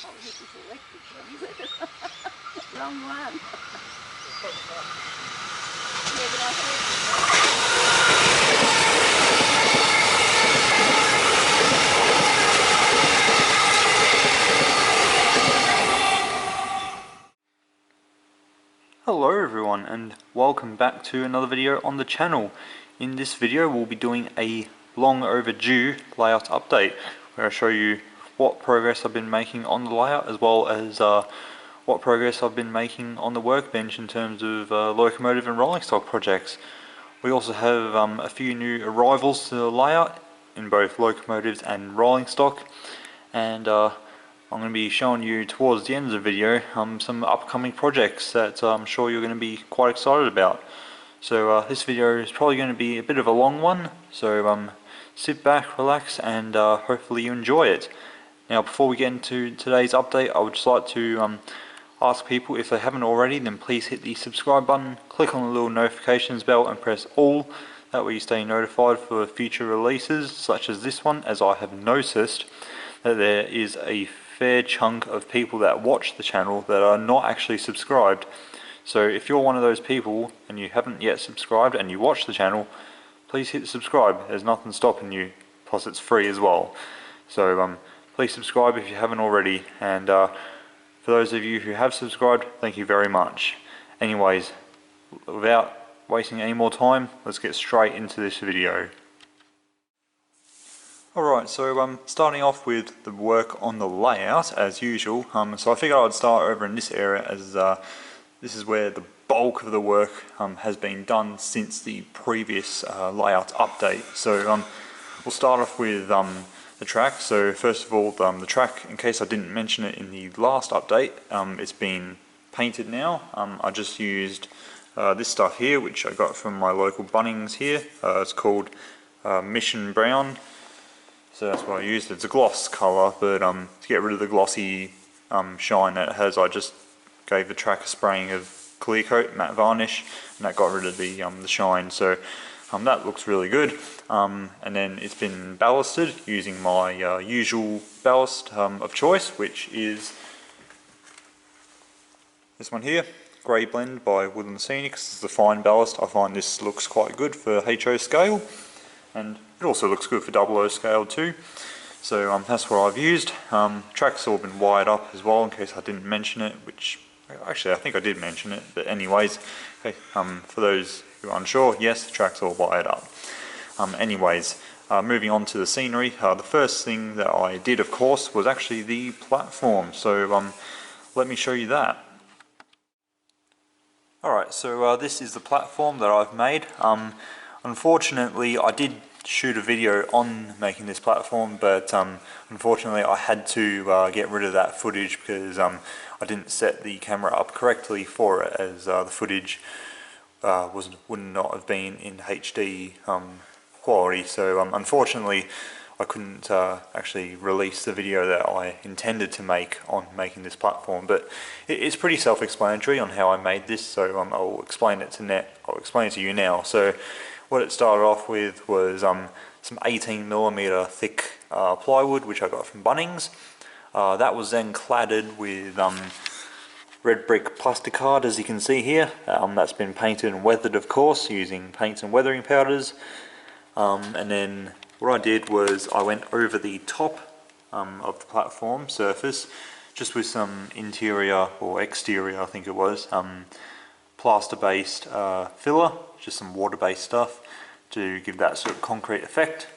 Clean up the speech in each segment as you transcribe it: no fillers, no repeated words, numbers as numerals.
Oh, this is electric one, is it? Wrong one. Yeah, but I Hello everyone and welcome back to another video on the channel. In this video we'll be doing a long overdue layout update where I show you what progress I've been making on the layout as well as what progress I've been making on the workbench in terms of locomotive and rolling stock projects. We also have a few new arrivals to the layout in both locomotives and rolling stock, and I'm going to be showing you towards the end of the video some upcoming projects that I'm sure you're going to be quite excited about. So this video is probably going to be a bit of a long one, so sit back, relax, and hopefully you enjoy it. Now before we get into today's update, I would just like to ask people, if they haven't already, then please hit the subscribe button, click on the little notifications bell and press all. That way you stay notified for future releases such as this one, as I have noticed that there is a fair chunk of people that watch the channel that are not actually subscribed. So if you're one of those people and you haven't yet subscribed and you watch the channel, please hit subscribe. There's nothing stopping you, plus it's free as well. So please subscribe if you haven't already, and for those of you who have subscribed, thank you very much. Anyways, without wasting any more time, let's get straight into this video. Alright, so starting off with the work on the layout as usual. So I figured I'd start over in this area, as this is where the bulk of the work has been done since the previous layout update. So we'll start off with the track. So first of all, the track, in case I didn't mention it in the last update, it's been painted now. I just used this stuff here, which I got from my local Bunnings here. It's called Mission Brown. So that's what I used. It's a gloss colour, but to get rid of the glossy shine that it has, I just gave the track a spraying of clear coat, matte varnish, and that got rid of the shine. So that looks really good. And then it's been ballasted using my usual ballast of choice, which is this one here, Grey Blend by Woodland Scenic. This is the fine ballast. I find this looks quite good for HO scale, and it also looks good for 00 scale too. So that's what I've used. Track's all been wired up as well, in case I didn't mention it, which actually I think I did mention it, but anyways, okay, for those who are unsure, yes, the track's all wired up. Anyways, moving on to the scenery, the first thing that I did, of course, was actually the platform. So let me show you that. Alright, so this is the platform that I've made. Unfortunately, I did shoot a video on making this platform, but unfortunately I had to get rid of that footage because I didn't set the camera up correctly for it, as the footage would not have been in HD quality. So unfortunately I couldn't actually release the video that I intended to make on making this platform, but it's pretty self-explanatory on how I made this, so I'll explain it to you now. So what it started off with was some 18mm thick plywood, which I got from Bunnings. That was then cladded with red brick plasticard, as you can see here. That's been painted and weathered, of course, using paints and weathering powders. And then what I did was I went over the top of the platform surface just with some interior or exterior, I think it was, plaster-based filler, just some water-based stuff to give that sort of concrete effect.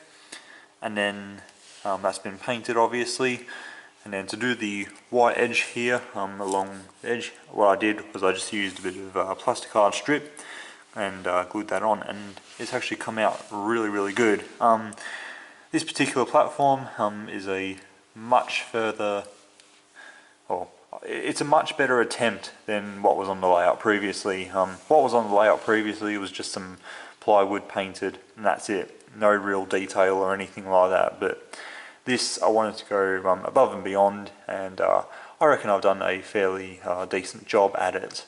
And then that's been painted, obviously. And then to do the white edge here along the edge, what I did was I just used a bit of plasticard strip and glued that on, and it's actually come out really good. This particular platform is a much further, it's a much better attempt than what was on the layout previously. What was on the layout previously was just some plywood painted, and that's it. No real detail or anything like that. But this, I wanted to go above and beyond, and I reckon I've done a fairly decent job at it.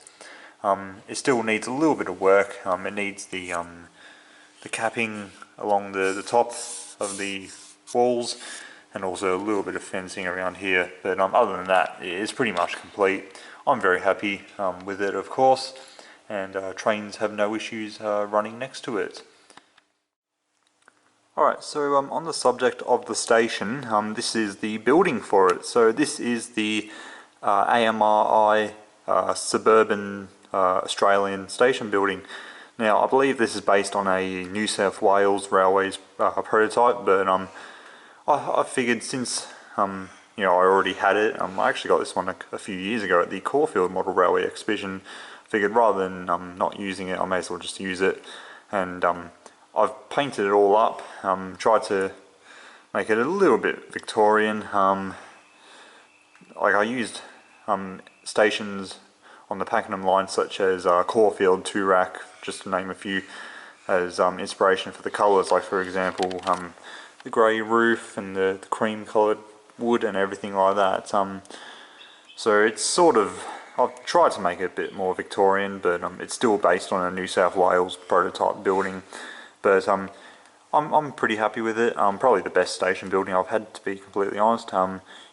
It still needs a little bit of work. It needs the capping along the top of the walls and also a little bit of fencing around here, but other than that it's pretty much complete. I'm very happy with it, of course, and trains have no issues running next to it. Alright, so on the subject of the station, this is the building for it. So this is the AMRI suburban Australian station building. Now I believe this is based on a New South Wales Railways prototype, but I figured since you know, I already had it, I actually got this one a few years ago at the Caulfield Model Railway Exhibition. Figured rather than not using it, I may as well just use it, and I've painted it all up, tried to make it a little bit Victorian. Like I used stations on the Pakenham line such as Caulfield, Toorak, just to name a few, as inspiration for the colours, like for example the grey roof and the cream coloured wood and everything like that. So it's sort of, I've tried to make it a bit more Victorian, but it's still based on a New South Wales prototype building. But I'm pretty happy with it. Probably the best station building I've had, to be completely honest.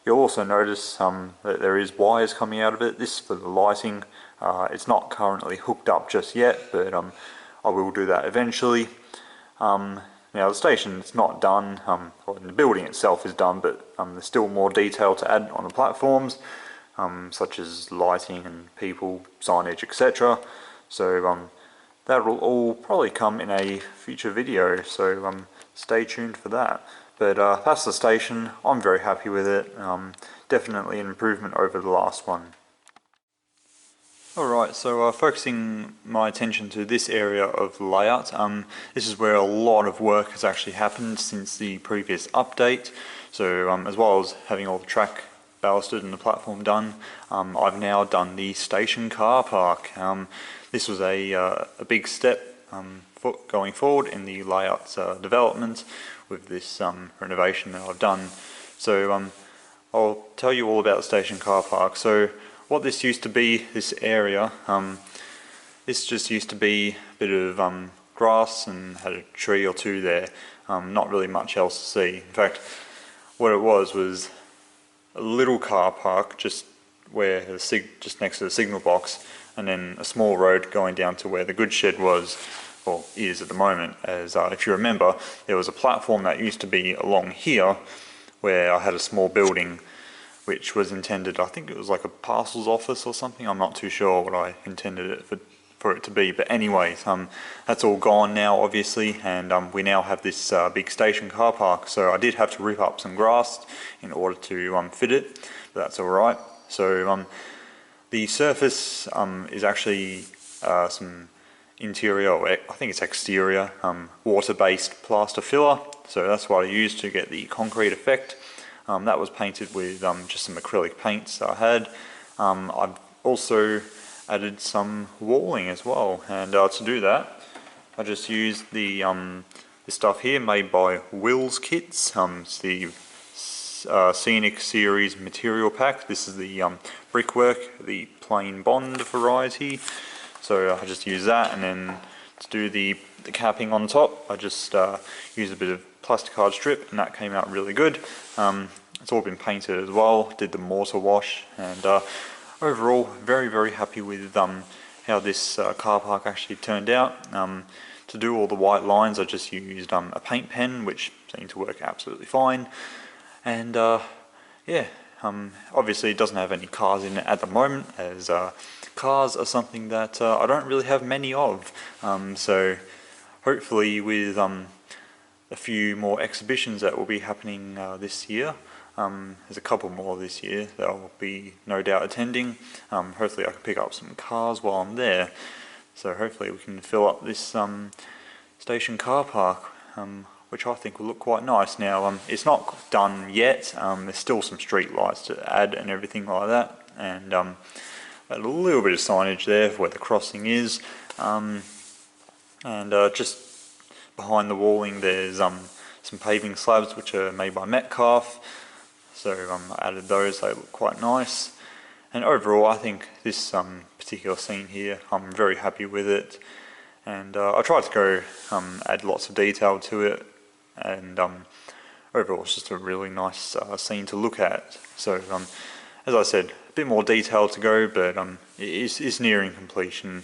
You'll also notice that there is wires coming out of it. This is for the lighting. It's not currently hooked up just yet, but I will do that eventually. Now the station is not done, or the building itself is done, but there's still more detail to add on the platforms, such as lighting and people, signage, etc. So that will all probably come in a future video, so stay tuned for that. But that's the station. I'm very happy with it. Definitely an improvement over the last one. Alright, so focusing my attention to this area of the layout, this is where a lot of work has actually happened since the previous update. So as well as having all the track ballasted and the platform done, I've now done the station car park. This was a big step going forward in the layout development with this renovation that I've done. So I'll tell you all about the station car park. So what this used to be, this area, this just used to be a bit of grass and had a tree or two there, not really much else to see. In fact, what it was a little car park just where just next to the signal box, and then a small road going down to where the goods shed was, or is at the moment. As if you remember, there was a platform that used to be along here where I had a small building which was intended, I think it was like a parcels office or something. I'm not too sure what I intended it for it to be, but anyways, that's all gone now obviously, and we now have this big station car park. So I did have to rip up some grass in order to fit it, but that's alright. So the surface is actually some interior, or I think it's exterior, water-based plaster filler. So that's what I used to get the concrete effect. That was painted with just some acrylic paints that I had. I've also added some walling as well, and to do that I just used the this stuff here made by Will's Kits. It's the Scenic Series material pack. This is the brickwork, the plain bond variety. So I just use that, and then to do the capping on top I just used a bit of plasticard strip, and that came out really good. It's all been painted as well, did the mortar wash, and overall very happy with how this car park actually turned out. To do all the white lines I just used a paint pen, which seemed to work absolutely fine. And yeah, obviously it doesn't have any cars in it at the moment, as cars are something that I don't really have many of. So hopefully with a few more exhibitions that will be happening this year, there's a couple more this year that I'll be no doubt attending. Hopefully I can pick up some cars while I'm there. So hopefully we can fill up this station car park, which I think will look quite nice. Now it's not done yet, there's still some street lights to add and everything like that, and a little bit of signage there for where the crossing is, and just behind the walling there's some paving slabs which are made by Metcalf. So I added those, they look quite nice. And overall I think this particular scene here, I'm very happy with it. And I tried to go add lots of detail to it, and overall it's just a really nice scene to look at. So as I said, a bit more detail to go, but it's nearing completion.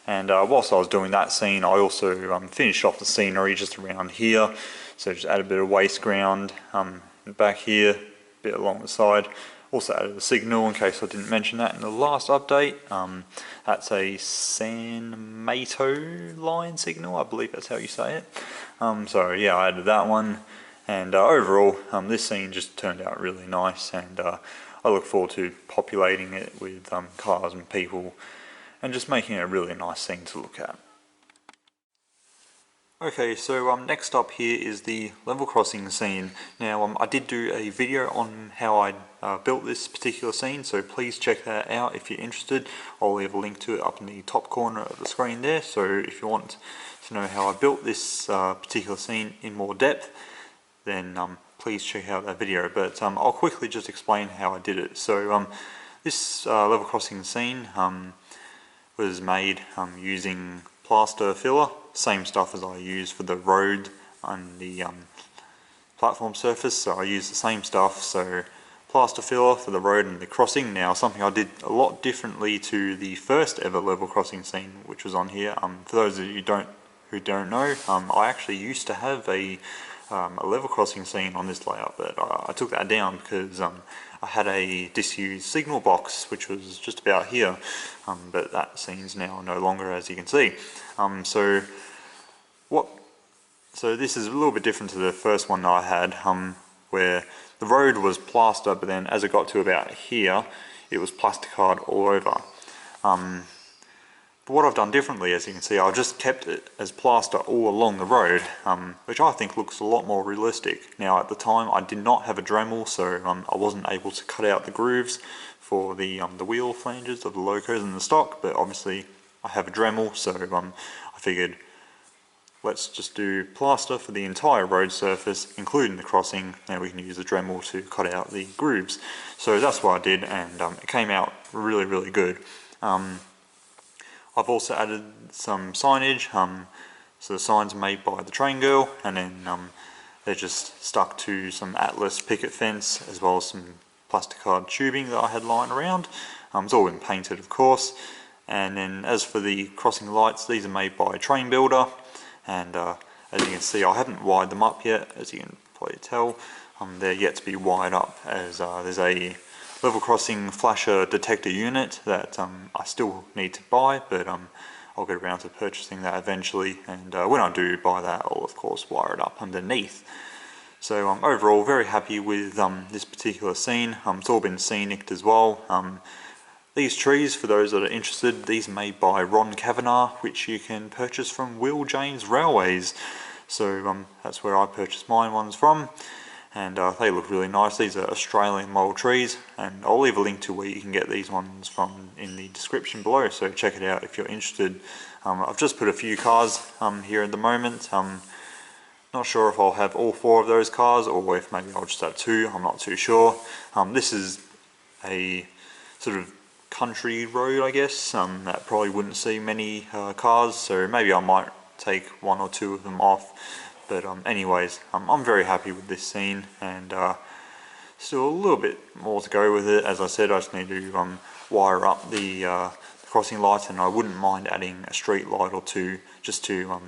And whilst I was doing that scene, I also finished off the scenery just around here. So just added a bit of waste ground back here, a bit along the side. Also added a signal in case I didn't mention that in the last update. That's a San Mato line signal, I believe that's how you say it. So yeah, I added that one. And overall, this scene just turned out really nice, and I look forward to populating it with cars and people, and just making it a really nice scene to look at. Okay, so next up here is the level crossing scene. Now I did do a video on how I built this particular scene, so please check that out if you're interested. I'll leave a link to it up in the top corner of the screen there, so if you want to know how I built this particular scene in more depth, then please check out that video. But I'll quickly just explain how I did it. So this level crossing scene was made using plaster filler, same stuff as I use for the road on the platform surface. So I use the same stuff, so plaster filler for the road and the crossing. Now something I did a lot differently to the first ever level crossing scene which was on here. For those of you who don't know, I actually used to have a level crossing scene on this layout, but I took that down because I had a disused signal box which was just about here, but that scene's now no longer, as you can see. So this is a little bit different to the first one that I had, where the road was plaster, but then as it got to about here, it was plasticard all over. But what I've done differently, as you can see, I've just kept it as plaster all along the road, which I think looks a lot more realistic. Now at the time I did not have a Dremel, so I wasn't able to cut out the grooves for the wheel flanges of the locos in the stock, but obviously I have a Dremel, so I figured let's just do plaster for the entire road surface, including the crossing, and we can use the Dremel to cut out the grooves. So that's what I did, and it came out really, really good. I've also added some signage, so the signs are made by the train girl, and then they're just stuck to some Atlas picket fence, as well as some plasticard tubing that I had lying around. It's all been painted, of course. And then as for the crossing lights, these are made by Train Builder, and as you can see, I haven't wired them up yet, as you can probably tell. They're yet to be wired up, as there's a level crossing flasher detector unit that I still need to buy, but I'll get around to purchasing that eventually, and when I do buy that, I'll of course wire it up underneath. So overall, very happy with this particular scene. It's all been scenic as well. These trees, for those that are interested, these are made by Ron Kavanagh, which you can purchase from Will James Railways. So that's where I purchased mine ones from, and they look really nice. These are Australian model trees, and I'll leave a link to where you can get these ones from in the description below, so check it out if you're interested. I've just put a few cars here at the moment. Not sure if I'll have all 4 of those cars, or if maybe I'll just have 2, I'm not too sure. This is a sort of country road, I guess, that probably wouldn't see many cars, so maybe I might take 1 or 2 of them off. But anyways, I'm very happy with this scene, and still a little bit more to go with it. As I said, I just need to wire up the crossing lights, and I wouldn't mind adding a street light or 2 just to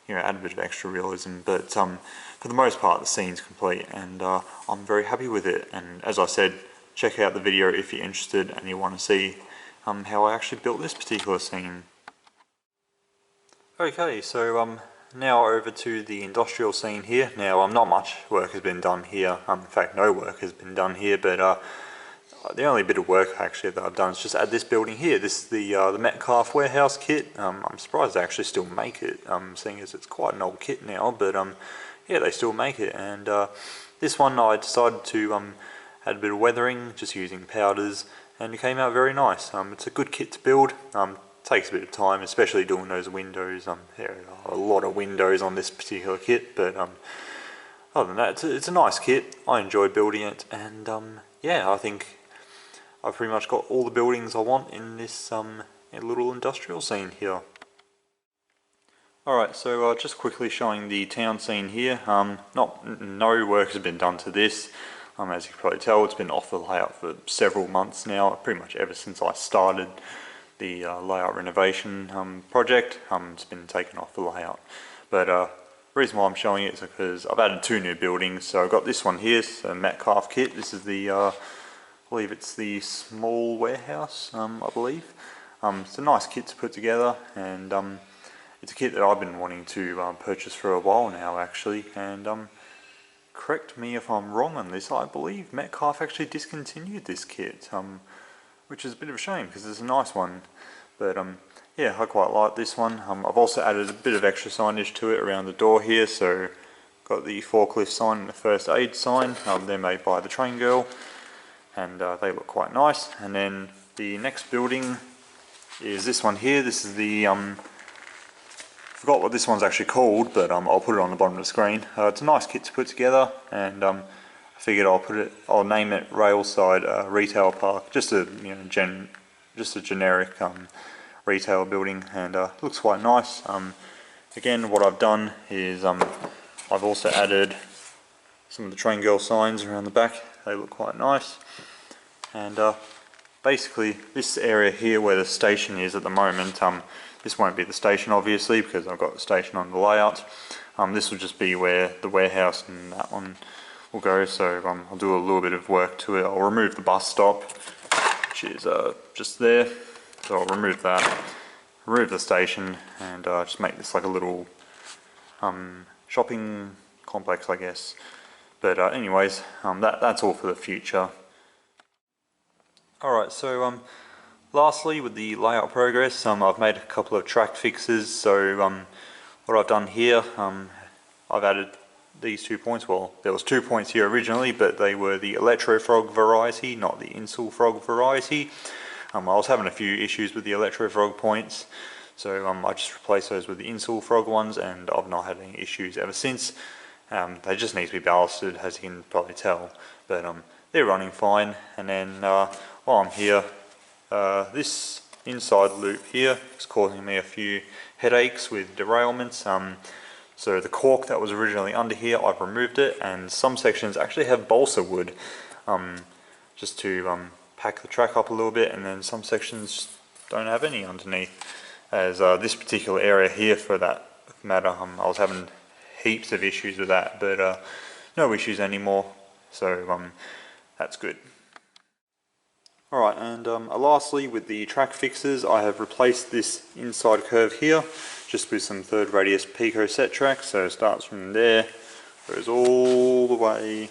you know, add a bit of extra realism. But for the most part, the scene's complete, and I'm very happy with it. And as I said, check out the video if you're interested and you want to see how I actually built this particular scene. Okay, so now over to the industrial scene here. Now not much work has been done here, in fact no work has been done here, but the only bit of work actually that I've done is just add this building here. This is the Metcalf warehouse kit. I'm surprised they actually still make it, seeing as it's quite an old kit now, but yeah, they still make it. And this one I decided to add a bit of weathering, just using powders, and it came out very nice. It's a good kit to build. Takes a bit of time, especially doing those windows. There are a lot of windows on this particular kit, but other than that, it's a nice kit. I enjoy building it, and yeah, I think I've pretty much got all the buildings I want in this little industrial scene here. Alright, so just quickly showing the town scene here. No work has been done to this. As you can probably tell, it's been off the layout for several months now, pretty much ever since I started the layout renovation project. It's been taken off the layout. But the reason why I'm showing it is because I've added 2 new buildings. So I've got this one here, it's a Metcalf kit. This is the, I believe it's the small warehouse, I believe. It's a nice kit to put together, and it's a kit that I've been wanting to purchase for a while now actually, and correct me if I'm wrong on this, I believe Metcalf actually discontinued this kit, which is a bit of a shame because it's a nice one, but yeah, I quite like this one. I've also added a bit of extra signage to it around the door here, so got the forklift sign and the first aid sign. They're made by the Train Girl, and they look quite nice. And then the next building is this one here. This is the forgot what this one's actually called, but I'll put it on the bottom of the screen. It's a nice kit to put together, and I figured I'll name it Railside Retail Park, just a just a generic retail building, and looks quite nice. Again, what I've done is I've also added some of the Train Girl signs around the back. They look quite nice, and basically this area here where the station is at the moment, this won't be the station obviously because I've got the station on the layout. This will just be where the warehouse and that one will go, so I'll do a little bit of work to it. I'll remove the bus stop, which is just there, so I'll remove that, remove the station, and just make this like a little shopping complex, I guess. But anyways, that's all for the future. Alright, so lastly, with the layout progress, I've made a couple of track fixes. So what I've done here, I've added these 2 points. Well, there was 2 points here originally, but they were the Electro Frog variety, not the Insel Frog variety. I was having a few issues with the Electro Frog points, so I just replaced those with the Insel Frog ones, and I've not had any issues ever since. They just need to be ballasted, as you can probably tell, but they're running fine. And then while I'm here, this inside loop here is causing me a few headaches with derailments. So the cork that was originally under here, I've removed it, and some sections actually have balsa wood, just to pack the track up a little bit, and then some sections don't have any underneath. As this particular area here, for that matter, I was having heaps of issues with that, but no issues anymore, so that's good. Alright, and lastly, with the track fixes, I have replaced this inside curve here just with some 3rd radius Pico set track. So it starts from there, goes all the way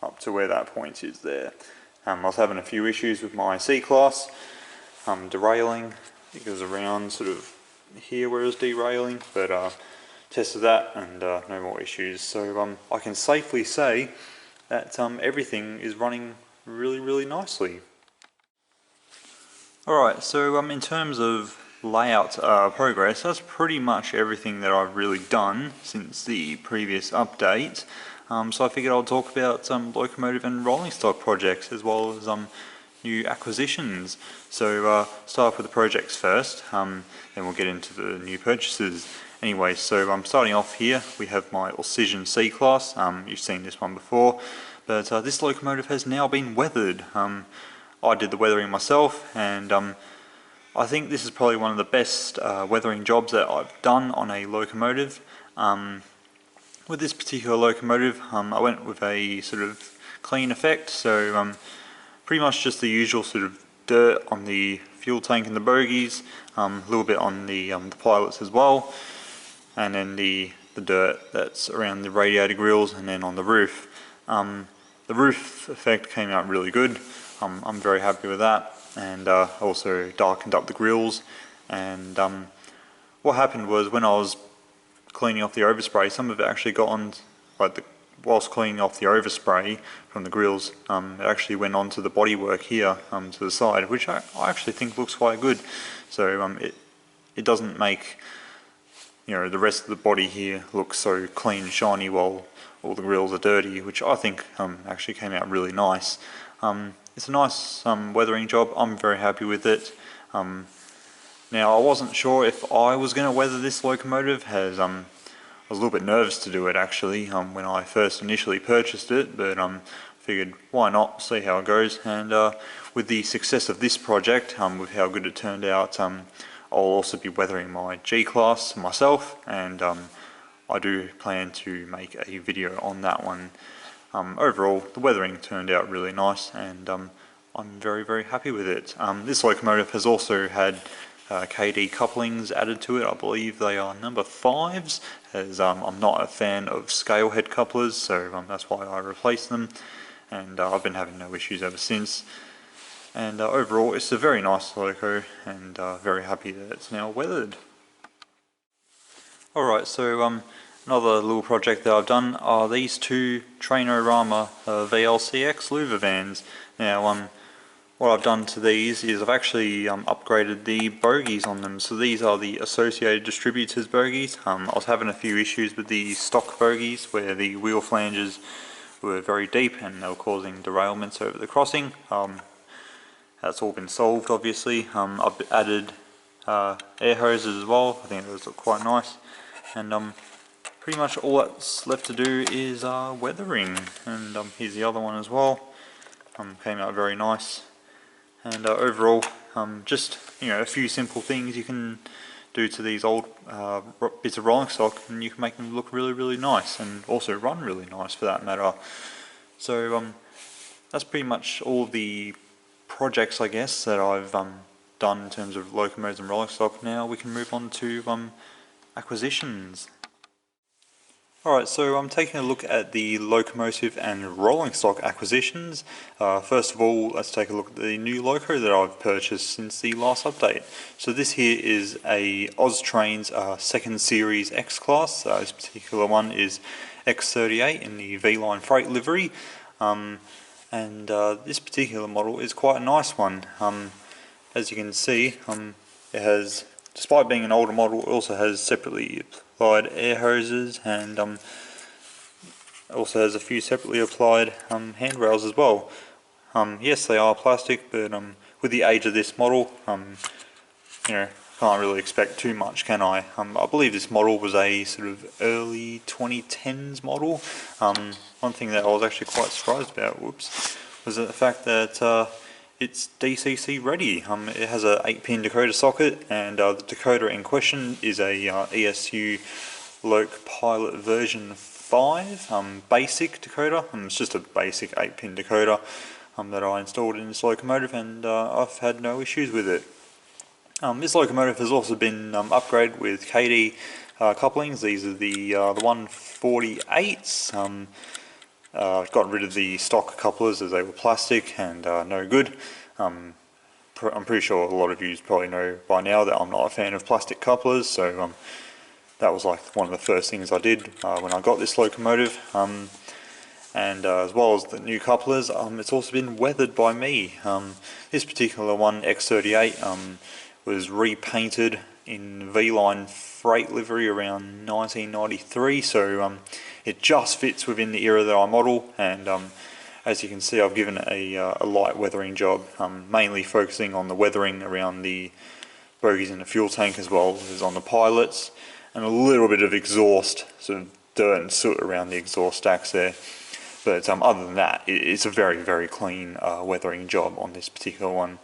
up to where that point is there. I was having a few issues with my C Class derailing. I think it was around sort of here where it was derailing, but tested that, and no more issues. So I can safely say that everything is running really nicely. Alright, so in terms of layout progress, that's pretty much everything that I've really done since the previous update. So I figured I'll talk about some locomotive and rolling stock projects, as well as new acquisitions. So start off with the projects first, then we'll get into the new purchases. Anyway, so I'm starting off here. We have my Oisan C Class. You've seen this one before, but this locomotive has now been weathered. I did the weathering myself, and I think this is probably one of the best weathering jobs that I've done on a locomotive. With this particular locomotive, I went with a sort of clean effect, so pretty much just the usual sort of dirt on the fuel tank and the bogies, a little bit on the pilots as well, and then the dirt that's around the radiator grills, and then on the roof. The roof effect came out really good. I'm very happy with that, and also darkened up the grills. And what happened was, when I was cleaning off the overspray, some of it actually got on, like whilst cleaning off the overspray from the grills, it actually went onto the bodywork here to the side, which I actually think looks quite good. So it doesn't make, you know, the rest of the body here look so clean and shiny while all the grills are dirty, which I think actually came out really nice. It's a nice weathering job. I'm very happy with it. Now I wasn't sure if I was going to weather this locomotive, as I was a little bit nervous to do it actually when I first initially purchased it, but figured why not, see how it goes. And with the success of this project, with how good it turned out, I'll also be weathering my G Class myself, and I do plan to make a video on that one. Overall, the weathering turned out really nice, and I'm very happy with it. This locomotive has also had KD couplings added to it. I believe they are number 5s, as I'm not a fan of scale head couplers, so that's why I replaced them, and I've been having no issues ever since. And overall, it's a very nice loco, and very happy that it's now weathered. Alright, so another little project that I've done are these two Trainorama VLX Lou Vans. Now, what I've done to these is I've actually upgraded the bogies on them. So these are the Associated Distributors bogies. I was having a few issues with the stock bogies where the wheel flanges were very deep and they were causing derailments over the crossing. That's all been solved, obviously. I've added air hoses as well. I think those look quite nice. And pretty much all that's left to do is weathering. And here's the other one as well. Came out very nice. And overall, just a few simple things you can do to these old bits of rolling stock, and you can make them look really nice, and also run really nice for that matter. So that's pretty much all the projects, I guess, that I've done in terms of locomotives and rolling stock. Now we can move on to acquisitions. Alright, so I'm taking a look at the locomotive and rolling stock acquisitions. First of all, let's take a look at the new loco that I've purchased since the last update. So this here is a Austrains 2nd Series X Class. This particular one is X38 in the Vline Freight livery. This particular model is quite a nice one. As you can see, it has, despite being an older model, it also has separately applied air hoses, and also has a few separately applied handrails as well. Yes, they are plastic, but with the age of this model, can't really expect too much, can I? I believe this model was a sort of early 2010s model. One thing that I was actually quite surprised about, was the fact that it's DCC ready. It has a 8-pin decoder socket, and the decoder in question is a ESU Loc Pilot version 5 basic decoder. It's just a basic 8-pin decoder that I installed in this locomotive, and I've had no issues with it. This locomotive has also been upgraded with KD couplings. These are the 148s. Got rid of the stock couplers as they were plastic and no good. I'm pretty sure a lot of you probably know by now that I'm not a fan of plastic couplers, so that was like one of the first things I did when I got this locomotive. And as well as the new couplers, it's also been weathered by me. This particular one, X38, was repainted in Vline Freight livery around 1993, so it just fits within the era that I model, and as you can see, I've given it a light weathering job, mainly focusing on the weathering around the bogies in the fuel tank as well as on the pilots, and a little bit of exhaust, sort of dirt and soot around the exhaust stacks there. But other than that, it's a very clean weathering job on this particular one.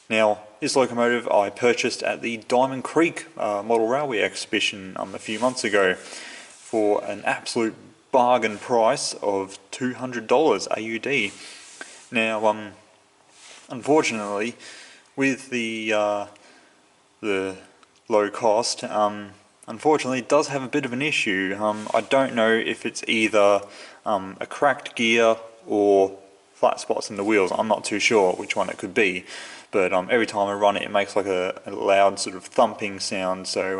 Now, this locomotive I purchased at the Diamond Creek Model Railway exhibition a few months ago for an absolute bargain price of $200 AUD. Now, unfortunately, with the low cost, unfortunately it does have a bit of an issue. I don't know if it's either a cracked gear or flat spots in the wheels. I'm not too sure which one it could be, but every time I run it, it makes like a loud sort of thumping sound, so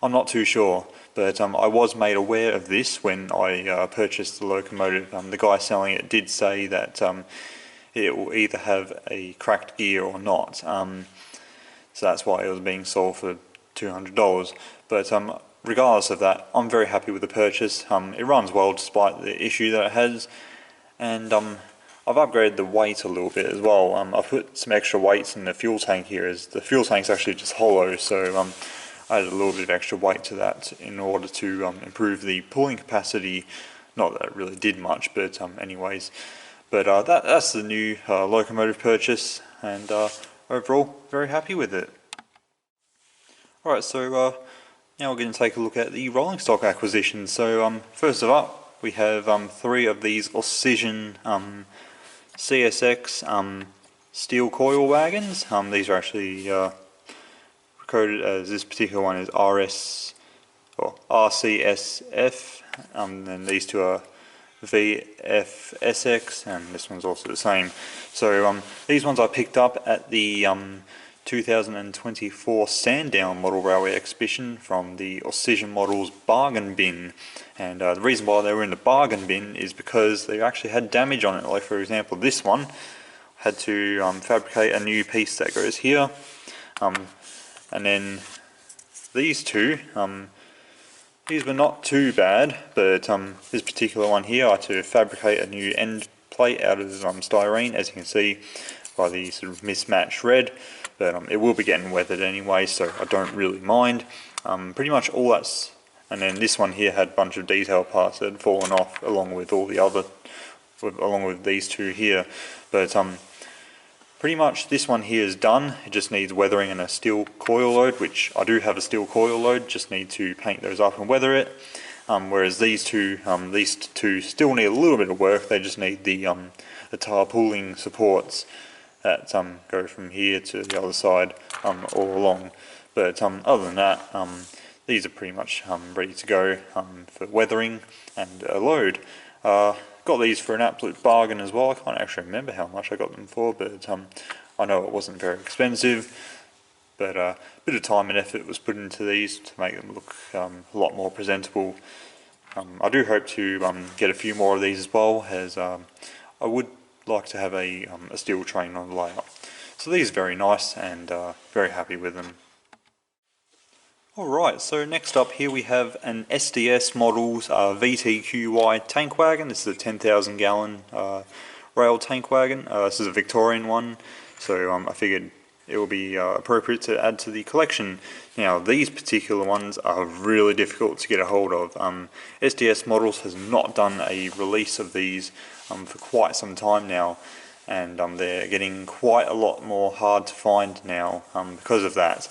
I'm not too sure. But I was made aware of this when I purchased the locomotive. The guy selling it did say that it will either have a cracked gear or not, so that's why it was being sold for $200. But regardless of that, I'm very happy with the purchase. It runs well despite the issue that it has, and I've upgraded the weight a little bit as well. I've put some extra weights in the fuel tank here, as the fuel tank's actually just hollow, so I added a little bit of extra weight to that in order to improve the pulling capacity. Not that it really did much, but anyways. But that's the new locomotive purchase, and overall very happy with it. Alright, so now we're going to take a look at the rolling stock acquisition. So first of all, we have 3 of these Oisan CSX steel coil wagons. These are actually coded as, this particular one is RCSF, and these 2 are VFSX, and this one's also the same. So these ones I picked up at the 2024 Sandown Model Railway Exhibition from the Oisan Models bargain bin. And the reason why they were in the bargain bin is because they actually had damage on it. Like for example, this one had to fabricate a new piece that goes here, and then these 2, these were not too bad, but this particular one here I had to fabricate a new end plate out of styrene, as you can see by the sort of mismatched red. But it will be getting weathered anyway, so I don't really mind. Pretty much all that's, and then this one here had a bunch of detail parts that had fallen off, along with all the other, along with these 2 here. But pretty much this one here is done. It just needs weathering and a steel coil load, which I do have a steel coil load. Just need to paint those up and weather it. Whereas these two still need a little bit of work. They just need the tar pulling supports that go from here to the other side all along. But other than that, these are pretty much ready to go for weathering and a load. Got these for an absolute bargain as well. I can't actually remember how much I got them for, but I know it wasn't very expensive. But a bit of time and effort was put into these to make them look a lot more presentable. I do hope to get a few more of these as well, as I would like to have a steel train on the layout. So these are very nice, and very happy with them. Alright, so next up here we have an SDS Models VTQ tank wagon. This is a 10,000 gallon rail tank wagon. This is a Victorian one, so I figured it will be appropriate to add to the collection. Now these particular ones are really difficult to get a hold of. SDS Models has not done a release of these for quite some time now, and they're getting quite a lot more hard to find now because of that.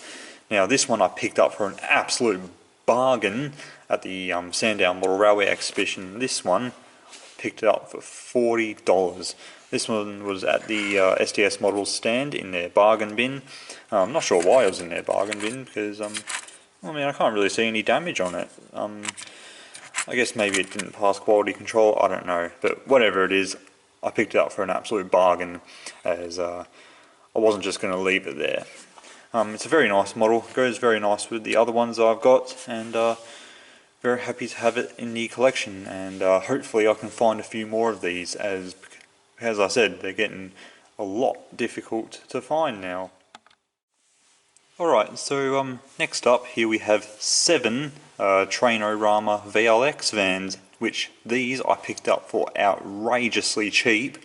Now this one I picked up for an absolute bargain at the Sandown Model Railway Exhibition. This one picked it up for $40. This one was at the SDS Models stand in their bargain bin. I'm not sure why it was in their bargain bin, because I mean, I can't really see any damage on it. I guess maybe it didn't pass quality control, I don't know, but whatever it is, I picked it up for an absolute bargain, as I wasn't just going to leave it there. It's a very nice model, it goes very nice with the other ones I've got, and very happy to have it in the collection, and hopefully I can find a few more of these, as I said, they're getting a lot difficult to find now. Alright, so next up here we have 7 Trainorama VLX Vans, which these I picked up for outrageously cheap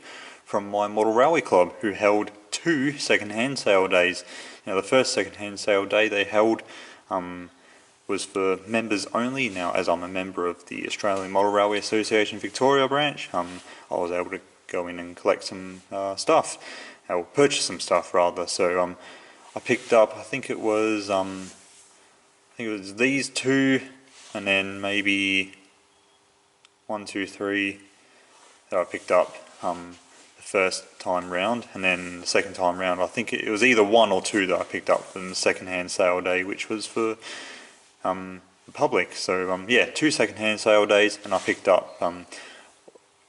from my Model Railway Club, who held 2 second-hand sale days. Now the first second-hand sale day they held was for members only. Now, as I'm a member of the Australian Model Railway Association Victoria branch, I was able to go in and collect some stuff, or purchase some stuff rather. So I picked up, I think it was these 2, and then maybe 1, 2, 3 that I picked up the first time round, and then the second time round I think it was either 1 or 2 that I picked up from the second-hand sale day, which was for the public. So yeah, 2 second-hand sale days, and I picked up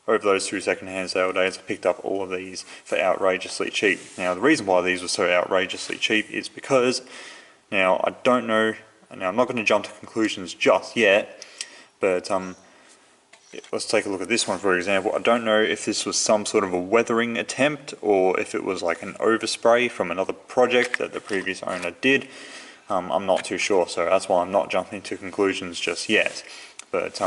over those 2 second-hand sale days I picked up all of these for outrageously cheap. Now the reason why these were so outrageously cheap is because, now I don't know, now I'm not going to jump to conclusions just yet, but let's take a look at this one for example. I don't know if this was some sort of a weathering attempt, or if it was like an overspray from another project that the previous owner did. I'm not too sure, so that's why I'm not jumping to conclusions just yet. But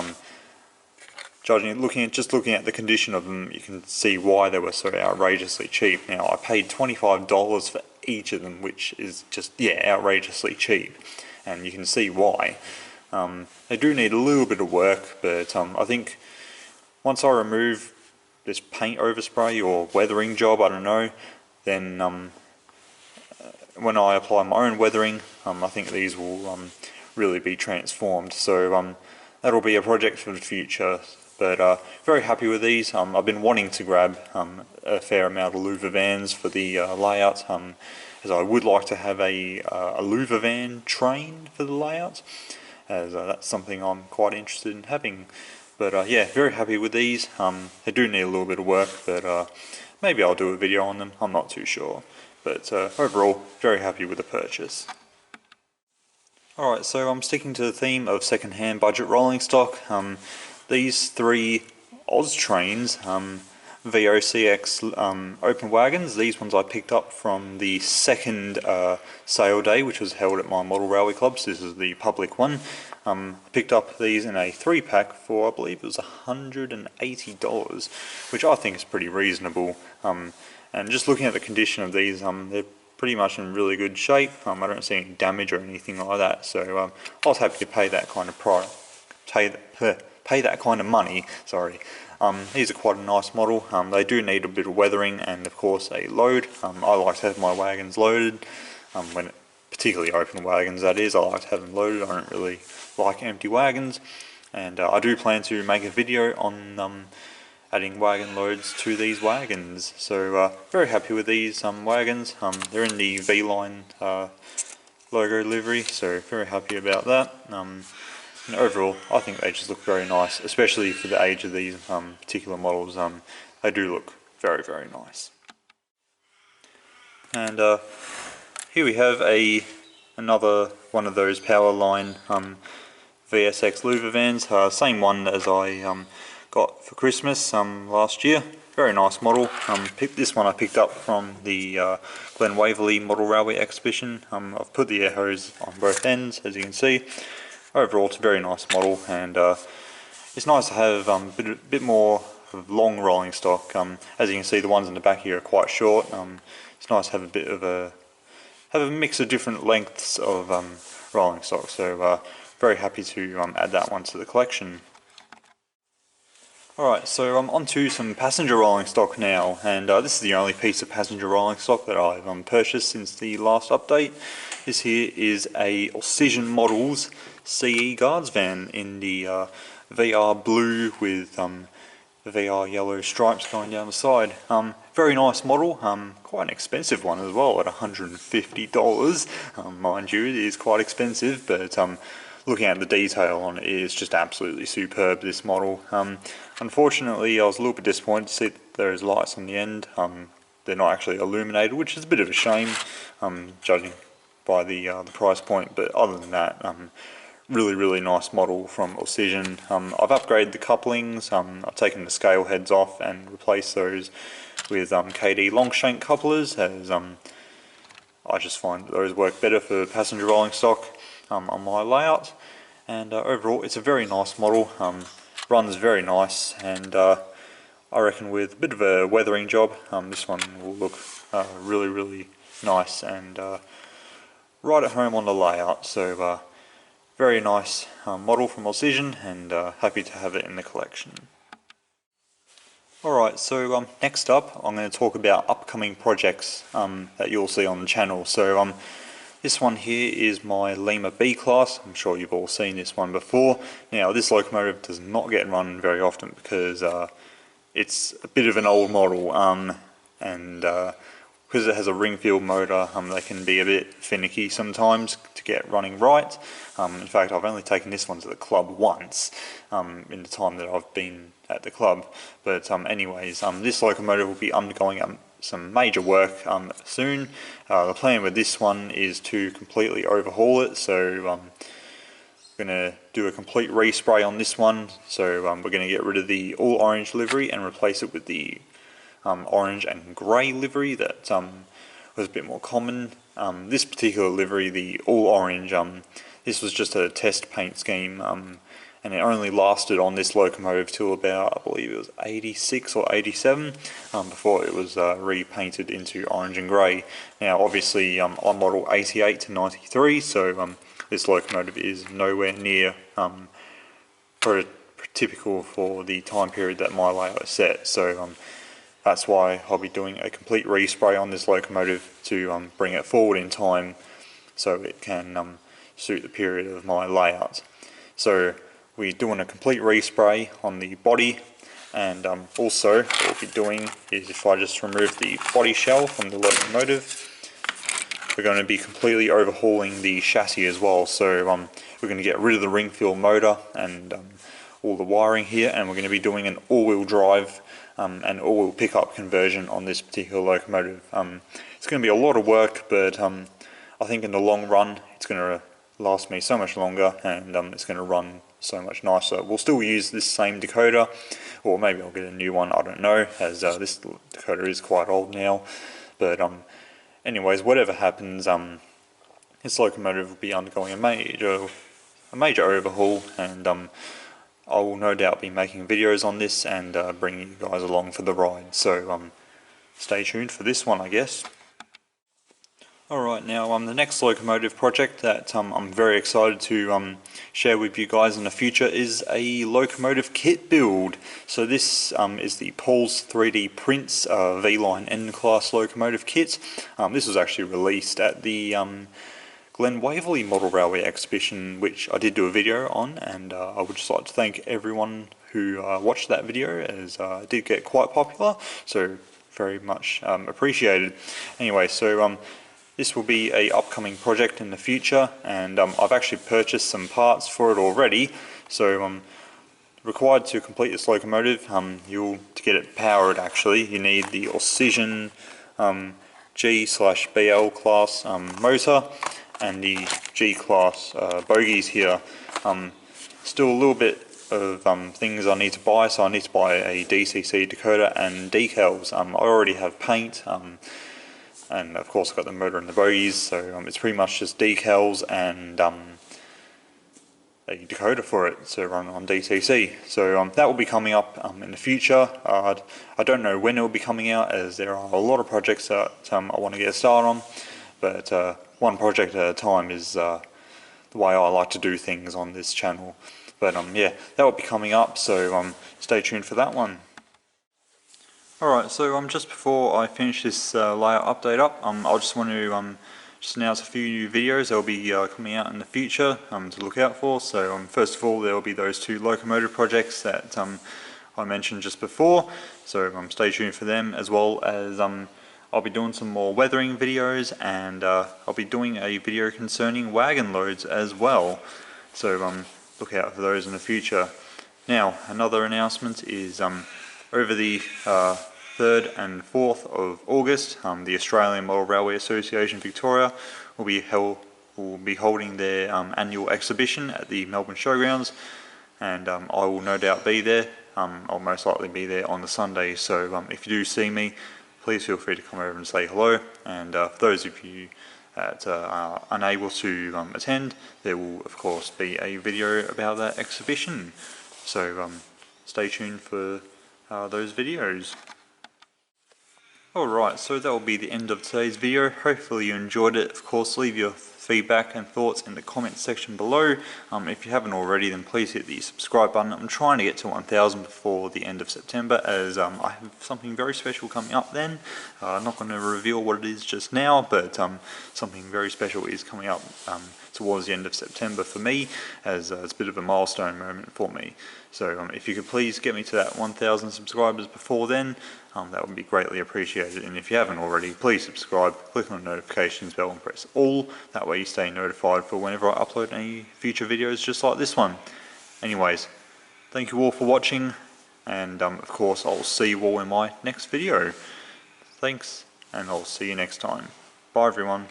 just looking at the condition of them, you can see why they were so outrageously cheap. Now, I paid $25 for each of them, which is just, yeah, outrageously cheap, and you can see why. They do need a little bit of work, but I think once I remove this paint overspray or weathering job, I don't know, then when I apply my own weathering, I think these will really be transformed. So that'll be a project for the future. But very happy with these. I've been wanting to grab a fair amount of Lou Vans for the layout, as I would like to have a Lou Van train for the layout, as that's something I'm quite interested in having. But yeah, very happy with these. They do need a little bit of work, but maybe I'll do a video on them, I'm not too sure. But overall, very happy with the purchase. Alright, so I'm sticking to the theme of second-hand budget rolling stock. These three Oz trains, VOCX open wagons, these ones I picked up from the second sale day, which was held at my model railway club, so this is the public one. I picked up these in a 3-pack for, I believe it was $180, which I think is pretty reasonable. And just looking at the condition of these, they're pretty much in really good shape. I don't see any damage or anything like that, so I was happy to pay that kind of pay that kind of money. Sorry. These are quite a nice model. They do need a bit of weathering and of course a load. I like to have my wagons loaded, particularly open wagons that is. I like to have them loaded. I don't really like empty wagons, and I do plan to make a video on adding wagon loads to these wagons. So very happy with these wagons. They're in the Vline logo livery, so very happy about that. And overall, I think they just look very nice, especially for the age of these particular models. They do look very, very nice. And here we have another one of those Powerline VTX Lou Vans, same one as I got for Christmas last year. Very nice model. This one I picked up from the Glen Waverley Model Railway exhibition. I've put the air hose on both ends, as you can see. Overall, it's a very nice model, and it's nice to have a bit more of long rolling stock. As you can see, the ones in the back here are quite short. It's nice to have a bit of a mix of different lengths of rolling stock. So very happy to add that one to the collection. Alright, so I'm on to some passenger rolling stock now, and this is the only piece of passenger rolling stock that I've purchased since the last update. This here is a Oisan Models C Guards van in the VR blue with the VR yellow stripes going down the side. Very nice model, quite an expensive one as well at $150. Mind you, it is quite expensive, but looking at the detail on it is just absolutely superb, this model. Unfortunately, I was a little bit disappointed to see that there is lights on the end. They're not actually illuminated, which is a bit of a shame, judging by the price point, but other than that, really nice model from Oisan. I've upgraded the couplings. I've taken the scale heads off and replaced those with KD long shank couplers, as I just find that those work better for passenger rolling stock on my layout. And overall, it's a very nice model. Runs very nice, and I reckon with a bit of a weathering job, this one will look really nice and right at home on the layout. So very nice model from Oisan, and happy to have it in the collection. Alright, so next up I'm going to talk about upcoming projects that you'll see on the channel. So this one here is my LMS B Class. I'm sure you've all seen this one before. Now, this locomotive does not get run very often because it's a bit of an old model, and because it has a ring-filled motor, they can be a bit finicky sometimes to get running right. In fact, I've only taken this one to the club once in the time that I've been at the club. But anyways, this locomotive will be undergoing some major work soon. The plan with this one is to completely overhaul it, so I'm going to do a complete respray on this one. So we're going to get rid of the all orange livery and replace it with the orange and grey livery that was a bit more common. This particular livery, the all orange, this was just a test paint scheme, and it only lasted on this locomotive till about, I believe it was 86 or 87, before it was repainted into orange and grey. Now obviously I'm model 88 to 93, so this locomotive is nowhere near typical for the time period that my layout is set, so that's why I'll be doing a complete respray on this locomotive to bring it forward in time so it can suit the period of my layout. So we're doing a complete respray on the body, and also what we'll be doing is, if I just remove the body shell from the locomotive, we're going to be completely overhauling the chassis as well. So we're going to get rid of the ring fill motor and all the wiring here, and we're going to be doing an all-wheel drive and all-wheel pickup conversion on this particular locomotive. It's going to be a lot of work, but I think in the long run it's going to last me so much longer, and it's going to run so much nicer. We'll still use this same decoder, or maybe I'll get a new one, I don't know, as this decoder is quite old now. But anyways, whatever happens, this locomotive will be undergoing a major overhaul, and I will no doubt be making videos on this and bringing you guys along for the ride. So stay tuned for this one, I guess. Alright, now the next locomotive project that I'm very excited to share with you guys in the future is a locomotive kit build. So this is the Paul's 3D Prints Vline End Class locomotive kit. This was actually released at the Glen Waverley Model Railway exhibition, which I did do a video on, and I would just like to thank everyone who watched that video, as it did get quite popular, so very much appreciated. Anyway, so this will be a upcoming project in the future, and I've actually purchased some parts for it already. So required to complete this locomotive, to get it powered actually, you need the Oisan G/BL class motor and the G class bogies here. Still a little bit of things I need to buy, so I need to buy a DCC decoder and decals. I already have paint, and of course I've got the motor and the bogies, so it's pretty much just decals and a decoder for it to run on DCC. So that will be coming up in the future. I don't know when it will be coming out, as there are a lot of projects that I want to get started on, but one project at a time is the way I like to do things on this channel. But yeah, that will be coming up, so stay tuned for that one. Alright, so just before I finish this layout update up, I just want to just announce a few new videos that will be coming out in the future to look out for. So first of all, there will be those two locomotive projects that I mentioned just before, so stay tuned for them, as well as I'll be doing some more weathering videos, and I'll be doing a video concerning wagon loads as well, so look out for those in the future. Now, another announcement is over the 3rd and 4th of August, the Australian Model Railway Association Victoria will be holding their annual exhibition at the Melbourne Showgrounds, and I will no doubt be there. I'll most likely be there on the Sunday, so if you do see me, please feel free to come over and say hello. And for those of you that are unable to attend, there will of course be a video about that exhibition, so stay tuned for those videos. Alright, so that will be the end of today's video. Hopefully you enjoyed it. Of course, leave your feedback and thoughts in the comments section below. If you haven't already, then please hit the subscribe button. I'm trying to get to 1000 before the end of September, as I have something very special coming up then. I'm not going to reveal what it is just now, but something very special is coming up towards the end of September for me, as it's a bit of a milestone moment for me. So if you could please get me to that 1000 subscribers before then, that would be greatly appreciated. And if you haven't already, please subscribe, click on the notifications bell and press all. That way you stay notified for whenever I upload any future videos just like this one. Anyways, thank you all for watching, and of course I'll see you all in my next video. Thanks, and I'll see you next time. Bye everyone.